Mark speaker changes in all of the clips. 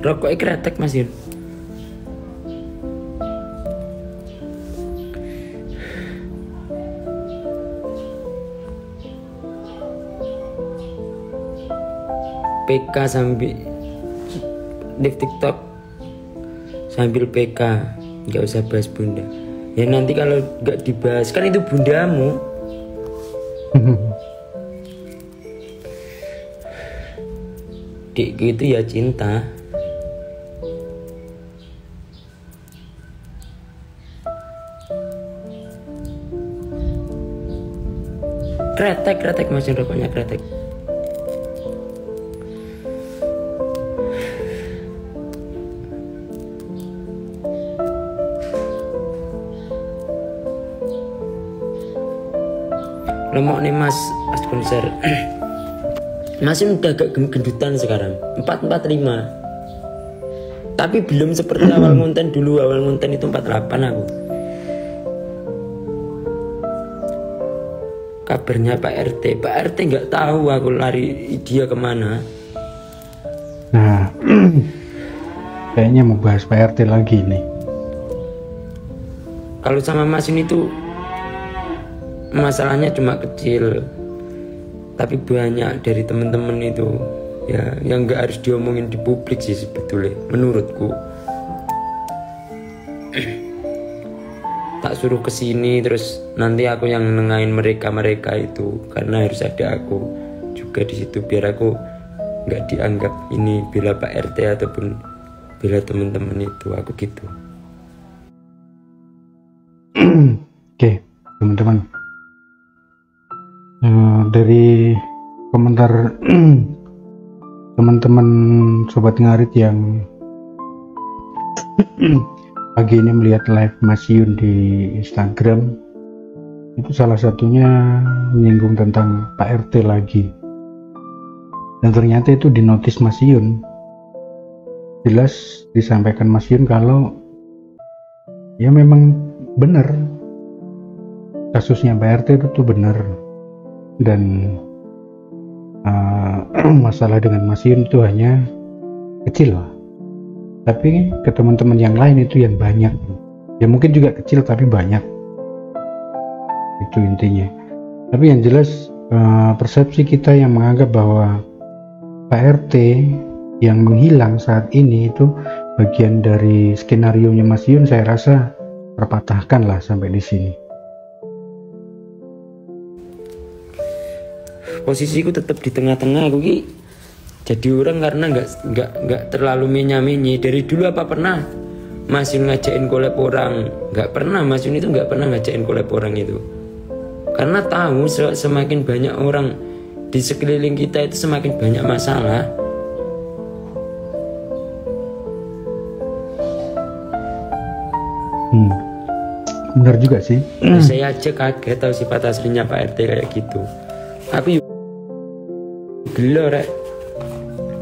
Speaker 1: Rokoknya kretek Mas Yun. PK sambil live TikTok sambil PK, nggak usah bahas bunda. Ya nanti kalau nggak dibahas kan itu bundamu. Dikku itu ya cinta. Kretek Mas Yun, rokoknya kretek. Lemok nih Mas konser. Masih udah agak gendutan sekarang 445. Tapi belum seperti awal konten dulu. Awal konten itu 48 aku. Kabarnya Pak RT nggak tahu aku lari dia kemana.
Speaker 2: Nah, kayaknya mau bahas Pak RT lagi nih.
Speaker 1: Kalau sama Mas ini tuh masalahnya cuma kecil, tapi banyak dari temen-temen itu ya yang nggak harus diomongin di publik sih sebetulnya menurutku. Tak suruh kesini terus nanti aku yang nengahin mereka itu, karena harus ada aku juga di situ biar aku nggak dianggap ini bela Pak RT ataupun bela temen-temen itu, aku gitu.
Speaker 2: Oke, teman-teman. Dari komentar teman-teman Sobat Ngarit yang pagi ini melihat live Mas Yun di Instagram, itu salah satunya menyinggung tentang Pak RT lagi, dan ternyata itu di notis Mas Yun jelas disampaikan Mas Yun kalau ya memang benar kasusnya Pak RT itu tuh benar. Dan masalah dengan Mas Yun itu hanya kecil lah, tapi ke teman-teman yang lain itu yang banyak ya, mungkin juga kecil tapi banyak, itu intinya. Tapi yang jelas persepsi kita yang menganggap bahwa Pak RT yang menghilang saat ini itu bagian dari skenario nya Mas Yun, saya rasa terpatahkan lah sampai di sini.
Speaker 1: Posisiku tetap di tengah-tengah. Aku ki jadi orang karena nggak terlalu menye-menye. Dari dulu apa pernah Mas Yun ngajakin collab orang? Nggak pernah. Mas Yun itu nggak pernah ngajakin collab orang itu, karena tahu semakin banyak orang di sekeliling kita itu semakin banyak masalah.
Speaker 2: Benar juga sih.
Speaker 1: Saya aja kaget tahu sifat aslinya Pak RT kayak gitu. Tapi gelo rek,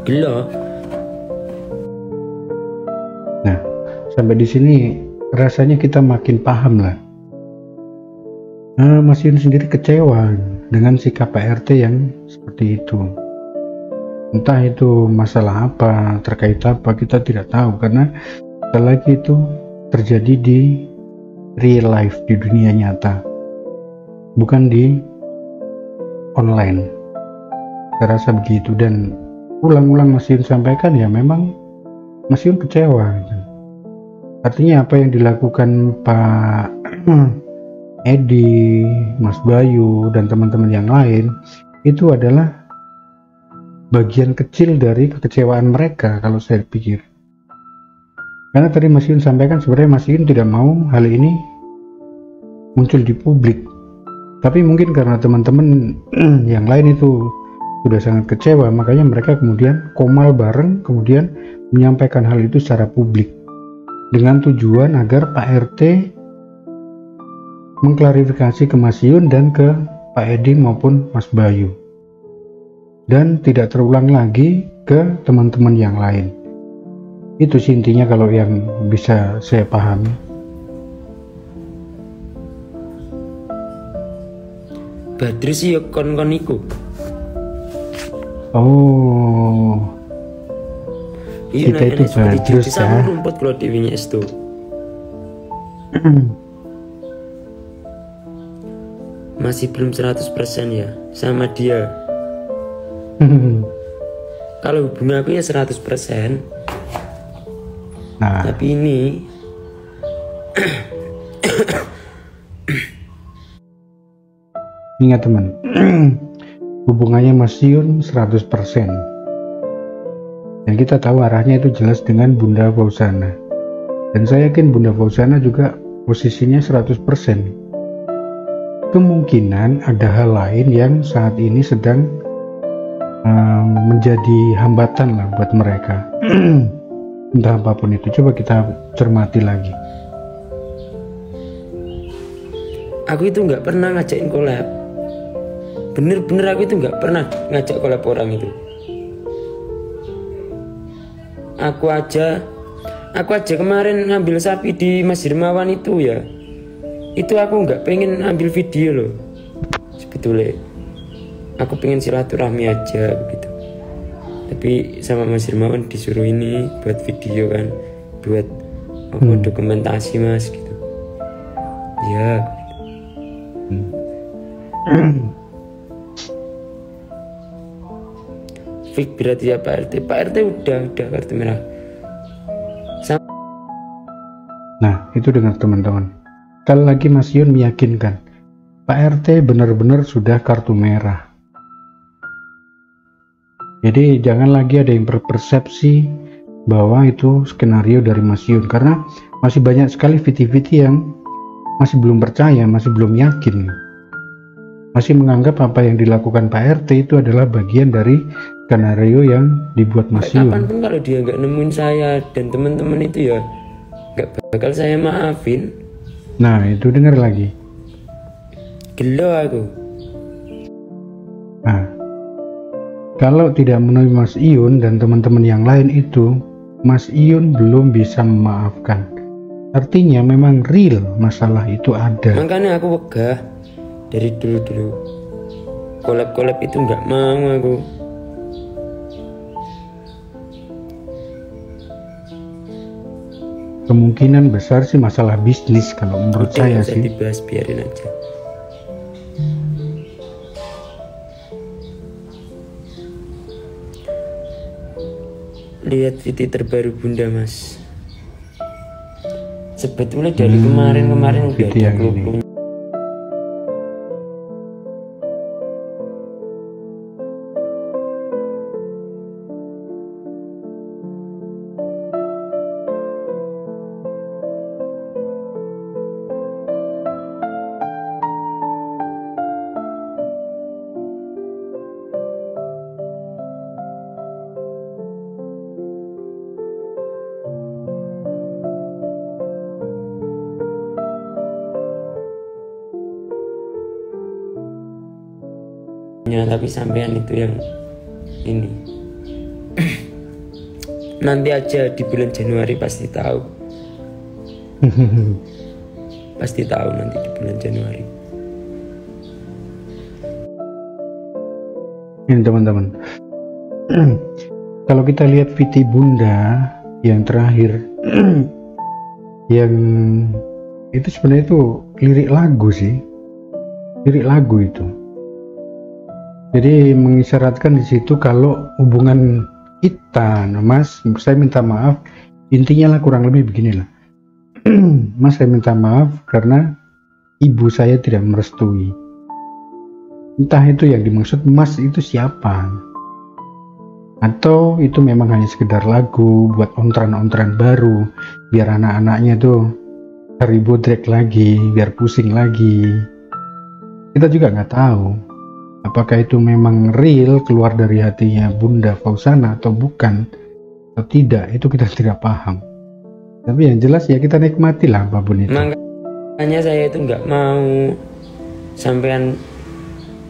Speaker 1: gelo.
Speaker 2: Nah, sampai di sini rasanya kita makin paham lah. Mas Yun sendiri kecewa dengan sikap Pak RT yang seperti itu. Entah itu masalah apa, terkait apa, kita tidak tahu, karena sekali lagi itu terjadi di real life, di dunia nyata, bukan di online. Saya rasa begitu, dan ulang-ulang Mas Yun sampaikan ya memang Mas Yun kecewa gitu. Artinya apa yang dilakukan Pak Edi, Mas Bayu, dan teman-teman yang lain itu adalah bagian kecil dari kekecewaan mereka kalau saya pikir. Karena tadi Mas Yun sampaikan sebenarnya Mas Yun tidak mau hal ini muncul di publik, tapi mungkin karena teman-teman yang lain itu sudah sangat kecewa, makanya mereka kemudian komal bareng, kemudian menyampaikan hal itu secara publik dengan tujuan agar Pak RT mengklarifikasi ke Mas Yun dan ke Pak Edi maupun Mas Bayu, dan tidak terulang lagi ke teman-teman yang lain. Itu sih intinya kalau yang bisa saya pahami.
Speaker 1: Badri sih ya kon-kon iku.
Speaker 2: Oh.
Speaker 1: Iya,
Speaker 2: kita itu badrus
Speaker 1: sama
Speaker 2: ya.
Speaker 1: rumput kalau di WNS tuh. Masih belum 100% ya sama dia. Kalau hubungan aku ya 100%.
Speaker 2: Nah,
Speaker 1: Tapi ini
Speaker 2: ingat teman, hubungannya Mas Yun 100%. Dan kita tahu arahnya itu jelas dengan Bunda Fauzana. Dan saya yakin Bunda Fauzana juga posisinya 100%. Kemungkinan ada hal lain yang saat ini sedang menjadi hambatan lah buat mereka. Entah apapun itu, coba kita cermati lagi.
Speaker 1: aku itu nggak pernah ngajakin collab. Bener-bener aku itu nggak pernah ngajak collab orang itu. Aku aja kemarin ngambil sapi di Mas Dermawan itu ya. Itu aku nggak pengen ambil video loh. Sebetulnya aku pengen silaturahmi aja begitu. Tapi sama Mas Dermawan disuruh ini buat video kan, buat dokumentasi Mas gitu. Ya. Fik berarti ya Pak RT. Pak RT udah kartu merah.
Speaker 2: Nah, itu dengar teman-teman. Sekali lagi Mas Yun meyakinkan, Pak RT benar-benar sudah kartu merah. Jadi jangan lagi ada yang berpersepsi bahwa itu skenario dari Mas Yun, karena masih banyak sekali VT-VT yang masih belum percaya, masih belum yakin, masih menganggap apa yang dilakukan Pak RT itu adalah bagian dari skenario yang dibuat Mas Yun.
Speaker 1: Kapanpun kalau dia nggak nemuin saya dan teman-teman itu ya nggak bakal saya maafin.
Speaker 2: Nah, itu dengar lagi.
Speaker 1: Gelo aku.
Speaker 2: Nah, kalau tidak menemui Mas Iyun dan teman-teman yang lain itu, Mas Iyun belum bisa memaafkan. Artinya memang real masalah itu ada.
Speaker 1: Makanya aku wegah dari dulu. Collab itu nggak mau aku.
Speaker 2: Kemungkinan besar sih masalah bisnis kalau menurut saya sih.
Speaker 1: Dibahas, biarin aja. Lihat VT terbaru Bunda Mas. Sebetulnya dari kemarin udah ada klub. Tapi sampean itu yang ini nanti aja di bulan Januari pasti tahu. Pasti tahu nanti di bulan Januari.
Speaker 2: Ini teman-teman, kalau kita lihat VT Bunda yang terakhir, yang itu sebenarnya itu lirik lagu sih, lirik lagu itu. Jadi mengisyaratkan di situ kalau hubungan kita, nah Mas, saya minta maaf, intinya lah kurang lebih beginilah. Mas, saya minta maaf karena ibu saya tidak merestui. Entah itu yang dimaksud Mas itu siapa, atau itu memang hanya sekedar lagu buat ontran-ontran baru biar anak-anaknya tuh cari bodrek lagi, biar pusing lagi. Kita juga nggak tahu apakah itu memang real keluar dari hatinya Bunda Fauzana atau bukan, atau tidak, itu kita tidak paham. Tapi yang jelas ya kita nikmati lah apapun itu.
Speaker 1: Makanya saya itu nggak mau sampean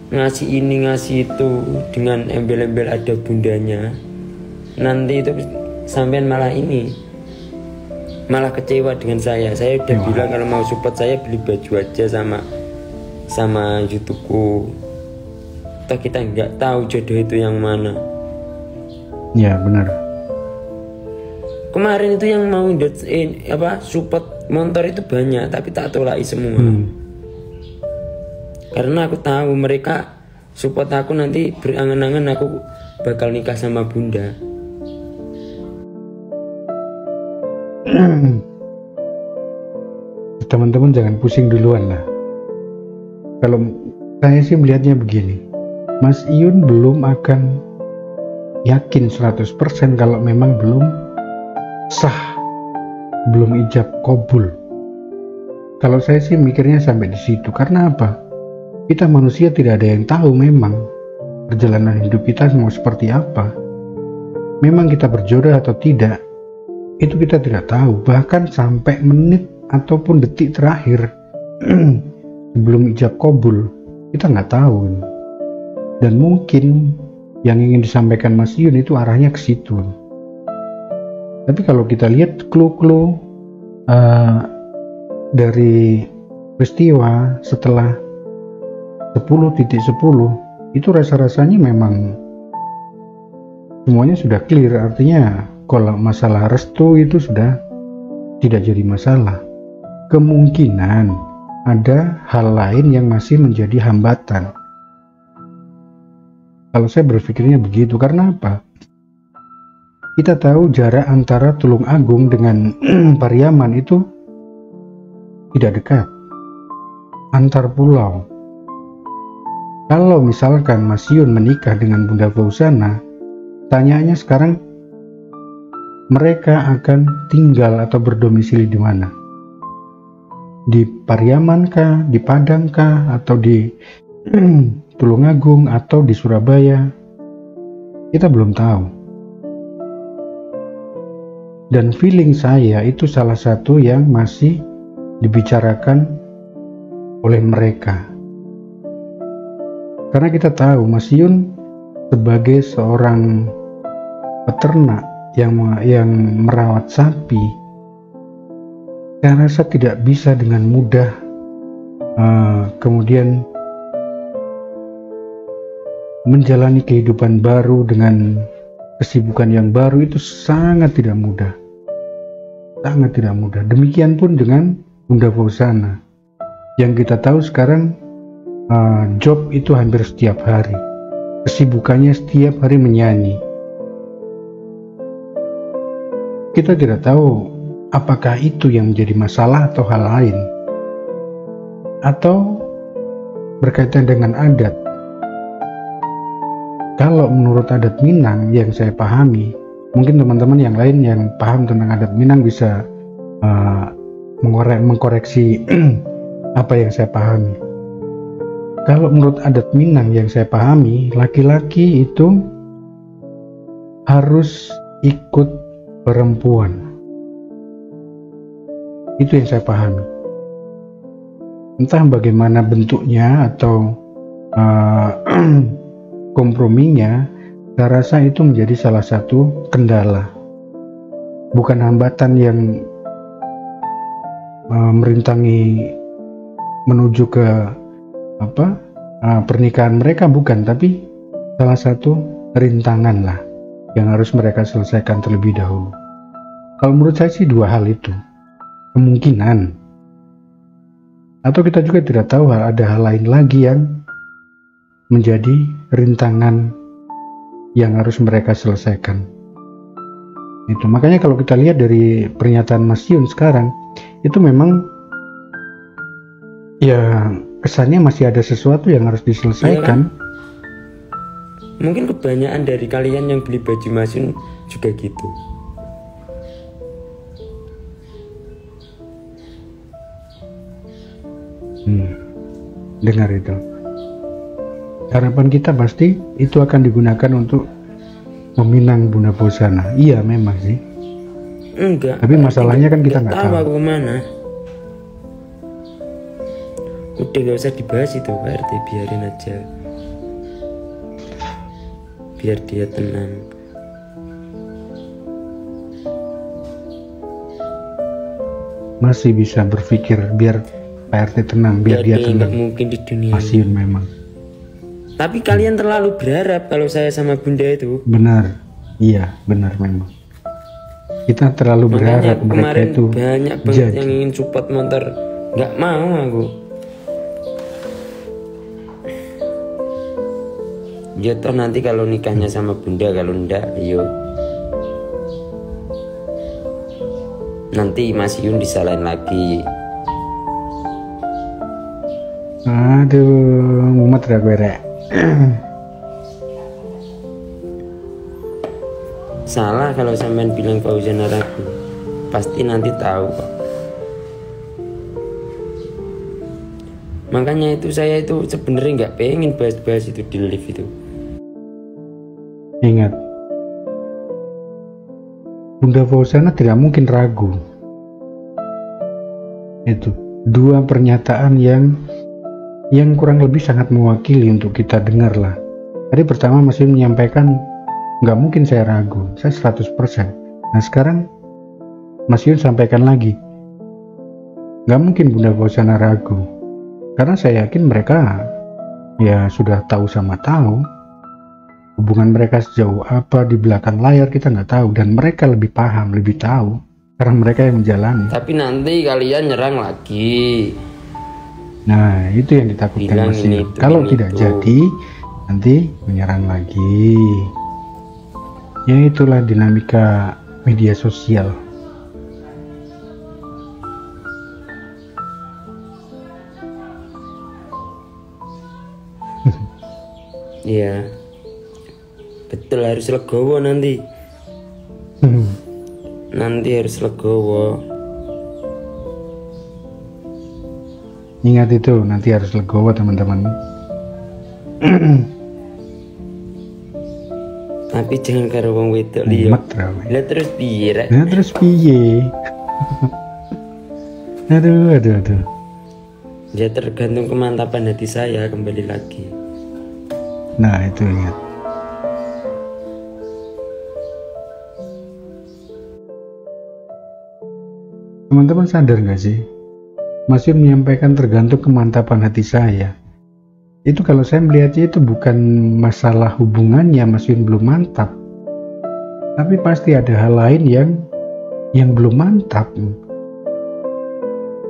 Speaker 1: ngasih ini ngasih itu dengan embel-embel ada bundanya. Nanti itu sampean malah kecewa dengan saya. Saya udah bilang kalau mau support saya beli baju aja sama YouTubeku. Toh kita nggak tahu jodoh itu yang mana.
Speaker 2: Ya benar.
Speaker 1: Kemarin itu yang mau support motor itu banyak, tapi tak tolak semua. Karena aku tahu mereka support aku, nanti berangan-angan aku bakal nikah sama bunda.
Speaker 2: Teman-teman jangan pusing duluan lah. Kalau saya sih melihatnya begini, Mas Iyun belum akan yakin 100% kalau memang belum sah, belum ijab kabul. Kalau saya sih mikirnya sampai di situ. Karena apa? Kita manusia tidak ada yang tahu memang perjalanan hidup kita mau seperti apa. Memang kita berjodoh atau tidak, itu kita tidak tahu. Bahkan sampai menit ataupun detik terakhir sebelum ijab kabul, kita nggak tahu. Dan mungkin yang ingin disampaikan Mas Yun itu arahnya ke situ. Tapi kalau kita lihat clue-clue dari peristiwa setelah 10.10 itu rasa-rasanya memang semuanya sudah clear. Artinya kalau masalah restu itu sudah tidak jadi masalah. Kemungkinan ada hal lain yang masih menjadi hambatan. Kalau saya berpikirnya begitu. Karena apa? Kita tahu jarak antara Tulung Agung dengan Pariaman itu tidak dekat, antar pulau. Kalau misalkan Mas Yun menikah dengan Bunda Fauzana, tanyaannya sekarang mereka akan tinggal atau berdomisili di mana? Di Pariaman kah, di Padang kah, atau di Tulungagung atau di Surabaya? Kita belum tahu. Dan feeling saya itu salah satu yang masih dibicarakan oleh mereka. Karena kita tahu Mas Yun sebagai seorang peternak yang merawat sapi, saya rasa tidak bisa dengan mudah kemudian menjalani kehidupan baru dengan kesibukan yang baru. Itu sangat tidak mudah. Sangat tidak mudah. Demikian pun dengan Bunda Fauzana. Yang kita tahu sekarang job itu hampir setiap hari. Kesibukannya setiap hari menyanyi. Kita tidak tahu apakah itu yang menjadi masalah atau hal lain. Atau berkaitan dengan adat. Kalau menurut adat Minang yang saya pahami, mungkin teman-teman yang lain yang paham tentang adat Minang bisa mengkoreksi apa yang saya pahami. Kalau menurut adat Minang yang saya pahami, laki-laki itu harus ikut perempuan. Itu yang saya pahami. Entah bagaimana bentuknya atau komprominya, saya rasa itu menjadi salah satu kendala, bukan hambatan yang merintangi menuju ke pernikahan mereka, bukan, tapi salah satu rintangan lah yang harus mereka selesaikan terlebih dahulu. Kalau menurut saya sih dua hal itu kemungkinan, atau kita juga tidak tahu ada hal lain lagi yang menjadi rintangan yang harus mereka selesaikan. Itu makanya kalau kita lihat dari pernyataan Mas Yun sekarang, itu memang ya kesannya masih ada sesuatu yang harus diselesaikan.
Speaker 1: Iya kan? Mungkin kebanyakan dari kalian yang beli baju Mas Yun juga gitu.
Speaker 2: Dengar itu. Harapan kita pasti itu akan digunakan untuk meminang Bunda Fauzana. Iya memang sih.
Speaker 1: Enggak.
Speaker 2: Tapi masalahnya kan kita nggak tahu.
Speaker 1: Aku kemana. Udah gak usah dibahas itu Pak RT, biarin aja. Biar dia tenang.
Speaker 2: Masih bisa berpikir biar Pak RT tenang, biar dia tenang.
Speaker 1: Gak mungkin di dunia
Speaker 2: Mas Yun memang.
Speaker 1: Tapi kalian terlalu berharap kalau saya sama Bunda itu.
Speaker 2: Benar, iya benar memang. Kita terlalu
Speaker 1: Makanya
Speaker 2: berharap
Speaker 1: aku
Speaker 2: mereka
Speaker 1: kemarin
Speaker 2: itu
Speaker 1: banyak banget
Speaker 2: jadi.
Speaker 1: yang ingin support motor, nggak mau aku. Ya toh nanti kalau nikahnya sama bunda, kalau ndak yuk nanti Mas Yun disalahin lagi.
Speaker 2: Aduh, mumet dah gue rek.
Speaker 1: Salah kalau sampean bilang Fauzana ragu, pasti nanti tahu kok. Makanya itu saya itu sebenarnya nggak pengen bahas-bahas itu di live itu.
Speaker 2: Ingat, Bunda Fauzana tidak mungkin ragu. Itu dua pernyataan yang kurang lebih sangat mewakili untuk kita dengar lah. Tadi pertama Mas Yun menyampaikan nggak mungkin saya ragu, saya 100%. Nah sekarang Mas Yun sampaikan lagi, nggak mungkin Bunda Fauzana ragu, karena saya yakin mereka ya sudah tahu sama tahu. Hubungan mereka sejauh apa di belakang layar kita nggak tahu, dan mereka lebih paham, lebih tahu karena mereka yang menjalani.
Speaker 1: Tapi nanti kalian nyerang lagi.
Speaker 2: Nah itu yang ditakutkan
Speaker 1: Bilang
Speaker 2: Mas
Speaker 1: ini
Speaker 2: Yun.
Speaker 1: itu,
Speaker 2: Kalau
Speaker 1: ini
Speaker 2: tidak
Speaker 1: itu.
Speaker 2: jadi nanti menyerang lagi. Ya itulah dinamika media sosial.
Speaker 1: Iya, betul, harus legowo nanti. Nanti harus legowo.
Speaker 2: Ingat itu, nanti harus legowo teman-teman.
Speaker 1: Tapi jangan karo wong wedok liya.
Speaker 2: Mumet rawe.
Speaker 1: Lah terus piye rek?
Speaker 2: Nah terus piye? aduh.
Speaker 1: Ya tergantung kemantapan hati saya, kembali lagi.
Speaker 2: Nah itu ingat. Teman-teman sadar gak sih? Mas Yun menyampaikan tergantung kemantapan hati saya. Itu kalau saya melihatnya itu bukan masalah hubungannya Mas Yun belum mantap, tapi pasti ada hal lain yang belum mantap.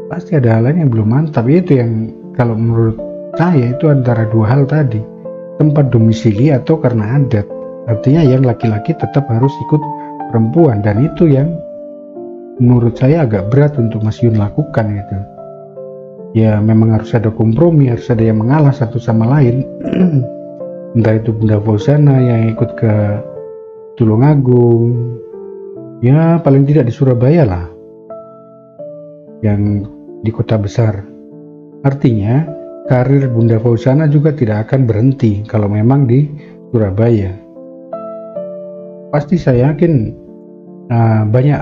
Speaker 2: Pasti ada hal lain yang belum mantap. Itu yang kalau menurut saya itu antara dua hal tadi, tempat domisili atau karena adat. Artinya yang laki-laki tetap harus ikut perempuan, dan itu yang menurut saya agak berat untuk Mas Yun lakukan gitu. Ya memang harus ada kompromi, harus ada yang mengalah satu sama lain. Entah itu Bunda Fauzana yang ikut ke Tulungagung, ya paling tidak di Surabaya lah, yang di kota besar. Artinya karir Bunda Fauzana juga tidak akan berhenti kalau memang di Surabaya. Pasti saya yakin banyak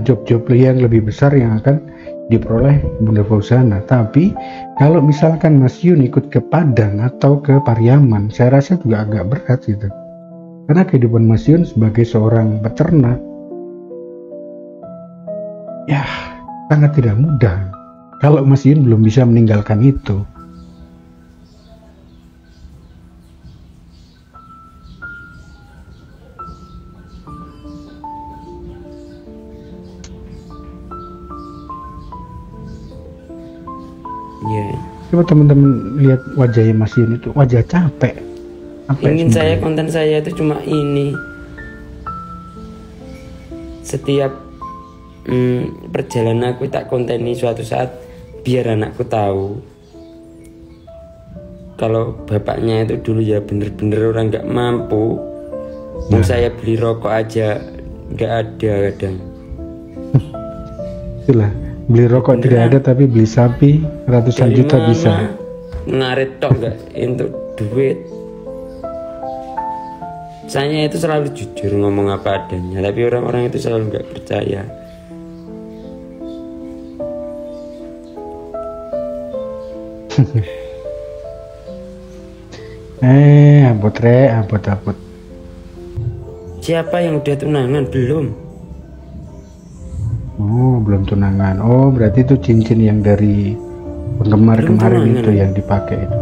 Speaker 2: job-job yang lebih besar yang akan diperoleh Bunda Fauzana. Tapi kalau misalkan Mas Yun ikut ke Padang atau ke Pariaman, saya rasa juga agak berat gitu. Karena kehidupan Mas Yun sebagai seorang peternak ya sangat tidak mudah kalau Mas Yun belum bisa meninggalkan itu.
Speaker 1: Iya.
Speaker 2: Coba teman-teman lihat wajahnya Mas Yun, itu wajah capek.
Speaker 1: Ingin saya konten saya itu cuma ini. Setiap perjalanan aku tak konteni suatu saat biar anakku tahu kalau bapaknya itu dulu ya bener-bener orang nggak mampu. Yang saya beli rokok aja nggak ada kadang.
Speaker 2: Itulah, beli rokok tidak ada tapi beli sapi ratusan
Speaker 1: Dari
Speaker 2: juta
Speaker 1: mana?
Speaker 2: bisa.
Speaker 1: Ngarit tok nggak untuk duit. Saya itu selalu jujur ngomong apa adanya, tapi orang-orang itu selalu nggak percaya.
Speaker 2: Abot.
Speaker 1: Siapa yang udah tunangan? Belum.
Speaker 2: Oh, belum tunangan. Oh, berarti itu cincin yang dari penggemar
Speaker 1: Belum
Speaker 2: kemarin
Speaker 1: tunangan.
Speaker 2: itu yang dipakai itu.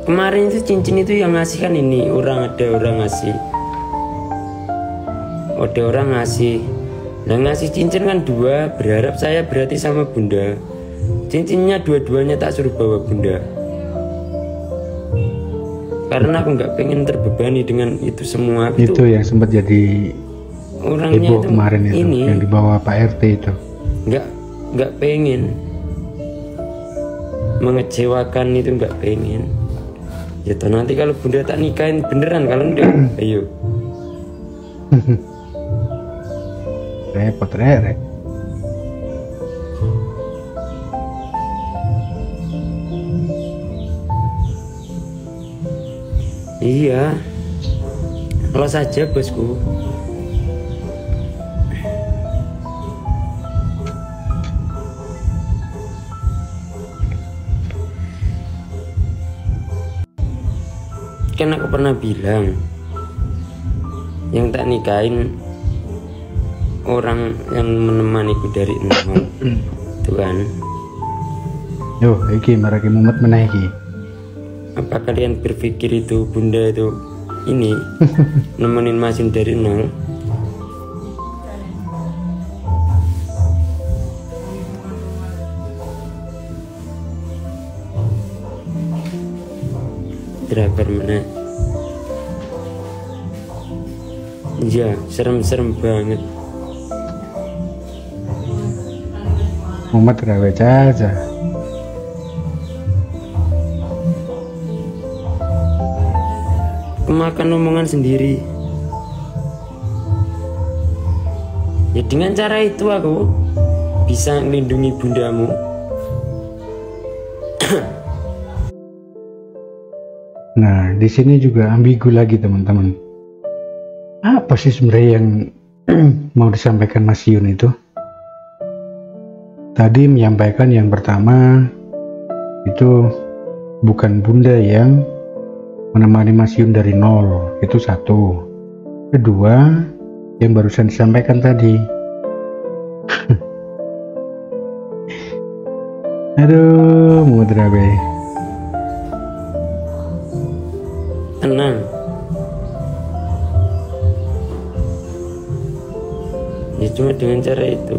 Speaker 1: Kemarin itu cincin itu yang ngasih kan ini ada orang ngasih. Ada orang ngasih. Nah ngasih cincin kan 2, berharap saya berarti sama bunda. Cincinnya dua-duanya tak suruh bawa bunda. Karena aku nggak pengen terbebani dengan itu semua.
Speaker 2: Itu yang sempat jadi
Speaker 1: orangnya
Speaker 2: heboh kemarin itu ini, yang dibawa Pak RT itu.
Speaker 1: Nggak pengen mengecewakan itu, nggak pengen. Ya toh nanti kalau bunda tak nikahin beneran, kalau enggak ayo.
Speaker 2: Repot.
Speaker 1: Iya, los saja bosku. Kan aku pernah bilang yang tak nikahin orang yang menemaniku dari nol. Itu kan.
Speaker 2: Yo, iki maraki mumet meneh iki.
Speaker 1: Apa kalian berpikir itu bunda itu ini nemenin Masin dari nol? Drakor mana? Iya, serem-serem banget.
Speaker 2: Mumet rawe aja.
Speaker 1: Kemakan omongan sendiri. Ya dengan cara itu aku bisa melindungi bundamu.
Speaker 2: Nah, di sini juga ambigu lagi teman-teman. Apa sih sebenarnya yang mau disampaikan Mas Yun itu? Tadi menyampaikan yang pertama itu bukan bunda yang menemani Mas Yun dari nol, itu satu. Kedua, yang barusan disampaikan tadi. Aduh, mudrabe.
Speaker 1: Tenang. Ya cuma dengan cara itu.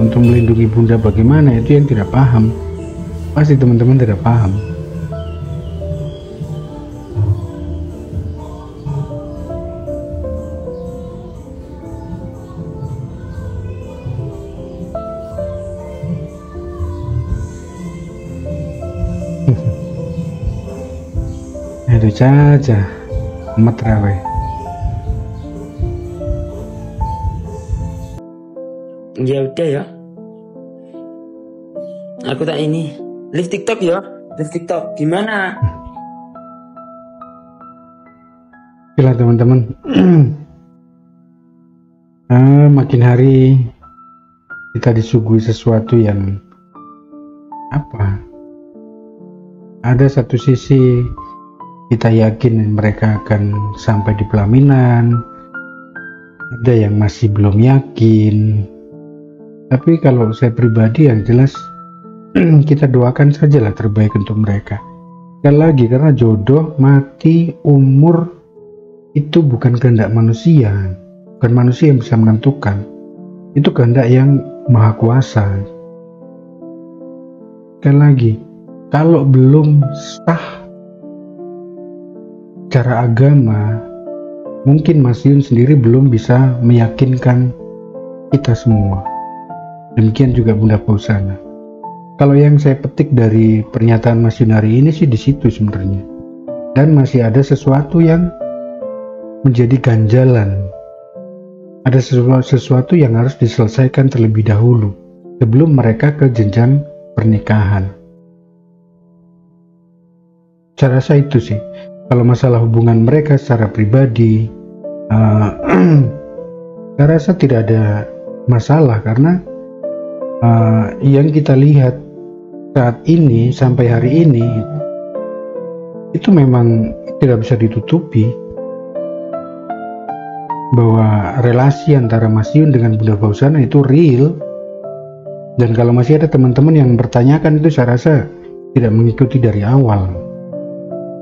Speaker 2: Untuk melindungi bunda bagaimana, itu yang tidak paham. Pasti teman-teman tidak paham. Itu saja metrawe.
Speaker 1: Ya udah ya. Aku tak ini live TikTok ya. Live TikTok gimana?
Speaker 2: Gila teman-teman. Makin hari kita disuguhi sesuatu yang apa? Ada satu sisi kita yakin mereka akan sampai di pelaminan. Ada yang masih belum yakin. Tapi kalau saya pribadi yang jelas kita doakan sajalah terbaik untuk mereka. Sekali lagi, karena jodoh, mati, umur itu bukan kehendak manusia. Bukan manusia yang bisa menentukan. Itu kehendak yang maha kuasa. Sekali lagi, kalau belum sah cara agama, mungkin Mas Yun sendiri belum bisa meyakinkan kita semua. Demikian juga Bunda Fauzana. Kalau yang saya petik dari pernyataan Mas Yun hari ini sih di situ sebenarnya. Dan masih ada sesuatu yang menjadi ganjalan. Ada sesuatu yang harus diselesaikan terlebih dahulu sebelum mereka ke jenjang pernikahan. Saya rasa itu sih. Kalau masalah hubungan mereka secara pribadi, saya rasa tidak ada masalah karena yang kita lihat saat ini sampai hari ini itu memang tidak bisa ditutupi bahwa relasi antara Mas Yun dengan Bunda Fauzana itu real. Dan kalau masih ada teman-teman yang bertanyakan itu, saya rasa tidak mengikuti dari awal.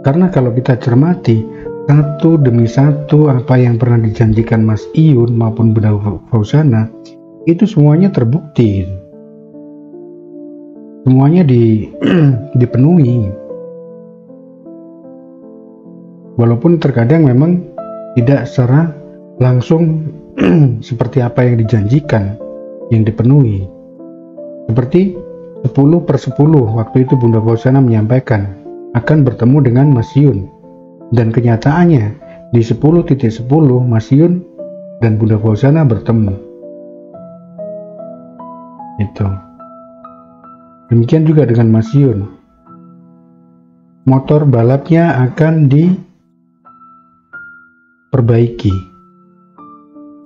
Speaker 2: Karena kalau kita cermati satu demi satu apa yang pernah dijanjikan Mas Iyun maupun Bunda Fauzana itu semuanya terbukti, semuanya dipenuhi. Walaupun terkadang memang tidak secara langsung seperti apa yang dijanjikan yang dipenuhi. Seperti 10/10 waktu itu Bunda Fauzana menyampaikan akan bertemu dengan Mas Iyun, dan kenyataannya di 10.10 Mas Iyun dan Bunda Fauzana bertemu. Itu. Demikian juga dengan Mas Iyun. Motor balapnya akan diperbaiki.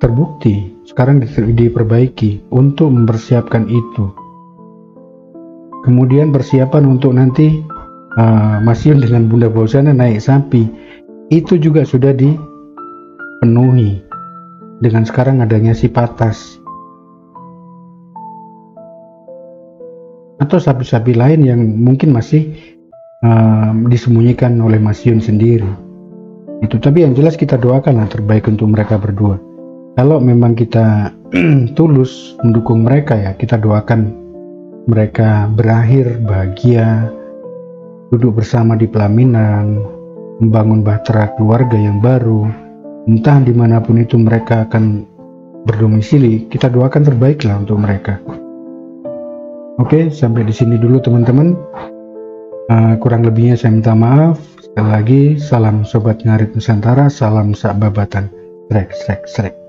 Speaker 2: Terbukti sekarang diperbaiki untuk mempersiapkan itu. Kemudian persiapan untuk nanti Mas Iyun dengan Bunda Fauzana naik sapi itu juga sudah dipenuhi dengan sekarang adanya si patas atau sapi-sapi lain yang mungkin masih disembunyikan oleh Mas Iyun sendiri. Itu, tapi yang jelas kita doakan yang terbaik untuk mereka berdua. Kalau memang kita tulus mendukung mereka, ya kita doakan mereka berakhir bahagia, duduk bersama di pelaminan, membangun bahtera keluarga yang baru, entah dimanapun itu mereka akan berdomisili. Kita doakan terbaiklah untuk mereka. Oke, sampai di sini dulu teman-teman. Kurang lebihnya saya minta maaf. Sekali lagi, salam Sobat Ngarit Nusantara, salam sak babatan. Srek, srek, srek.